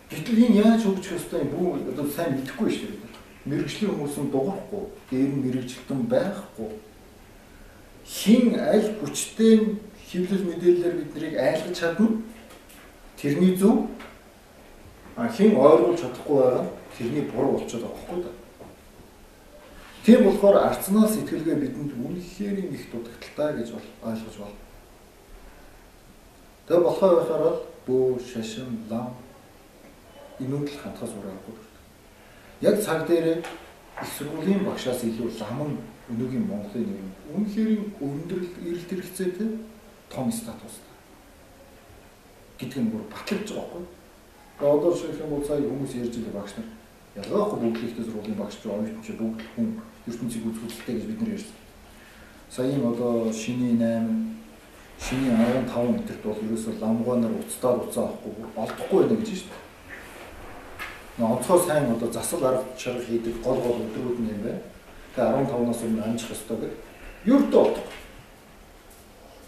Гэтэл энэ яаж хөгжих ёстой юм бүү одоо сайн мэдэхгүй шүү дээ. Мэргэжлийн хүмүүс нь дуурахгүй, дээр нь мэргэжилтэн байхгүй. Хин аль хүчтэй хэвлэл мэдээлэлээр биднийг айлгаж чадна. Тэрний зөв хин ойлгуулж чадахгүй байгаа тэрний буруу болчиход байгаа байхгүй да. Тийм болохоор арцнаас сэтгэлгээ бидэнд үнэхээр их дутагдaltaа гэж ойлгож байна. Тэгээ болохоо байхаар бөө шашин лам энүүд л хандхаас ураагүй. Яг цаг дээр их сургуулийн багшаас илүү лам өнөөгийн Монголын нэр үнэхээр өндөр эрэлт хэрэгцээтэй том статустай гэдэг нь бүр батлагдж байгаа байхгүй. Одоо шинэ юм бол сая хүмүүс ярьж байгаа багш нар ялгаахгүй бүгд ихтэй сургуулийн багш ч оюутан ч бүгд хүн ертөнцийг үзүүлэлттэй гэж бид нар ярьсан. Саяын одоо шиний 8 шиний 15 метрт бол ерөөсөө ламгуанаар уцтаад уцаа авахгүй олдохгүй байна гэж шүү дээ. Онцгой сайн одоо засал арга чарга хийдэг гол өдрүүд нь юм байна. Тэгээ 15-наас өмнө амжих ёстой гэдэг. Юурдөө олдох.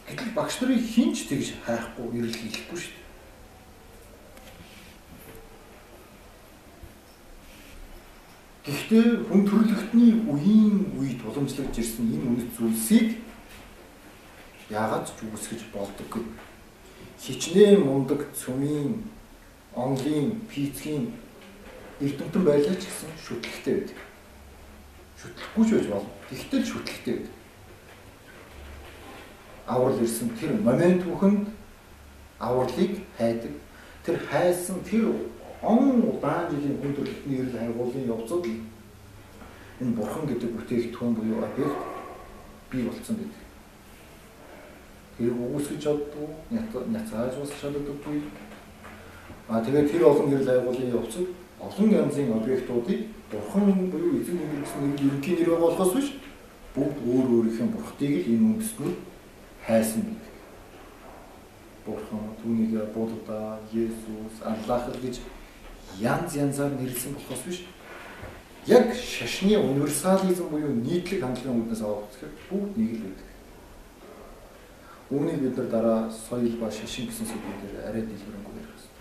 Гэтэл багш нарын хинч тэгж хайхгүй ирэл хийхгүй шүү дээ. Гэхдээ хүн төрөлхтний үед уламжлагдж ирсэн энэ үнэт зүйлсийг яагаад ч үүсгэж болдоггүй. Хичнээн мундаг цөмийн, онлын, физикийн эрдэмтэн байлаа ч гэсэн шүтлэгтэй байдаг. Шүтлэхгүй ч байж болно. Гэхдээ л шүтлэгтэй байдаг. Аврал ирсэн тэр момент бүхэнд авралыг хайдаг. Тэр хайсан тэр удаан жилийн хүн төрөлхтний эрэл хайгуулын явцад энэ бурхан гэдэг бүтээгдэхүүн буюу объект бий болсон гэдэг. Тэр үүсгэж чаддгүй, няцааж бас чаддаггүй. Тэгээд тэр олон эрэл хайгуулын явцад олон янзын объектуудыг бурхан буюу эзэн нэр гэсэн ерөнхий нэр болохоос биш бүгд өөр өөрийнхөө бурхтыг л энэ үндэстнүүд хайсан байдаг. Бурхан, түүнийг Будда, Есүс, Аллах гэж янзаар нэрлсэн болохоос биш яг шашны универсализм буюу нийтлэг хандлагын үүднээс аваад үзэхэд бүгд нэг л байдаг. Үүнийг бид нар дараа соёл ба шашин гэсэн сэдвээр арай дэлгэрэнгүй ярих хэрэгтэй.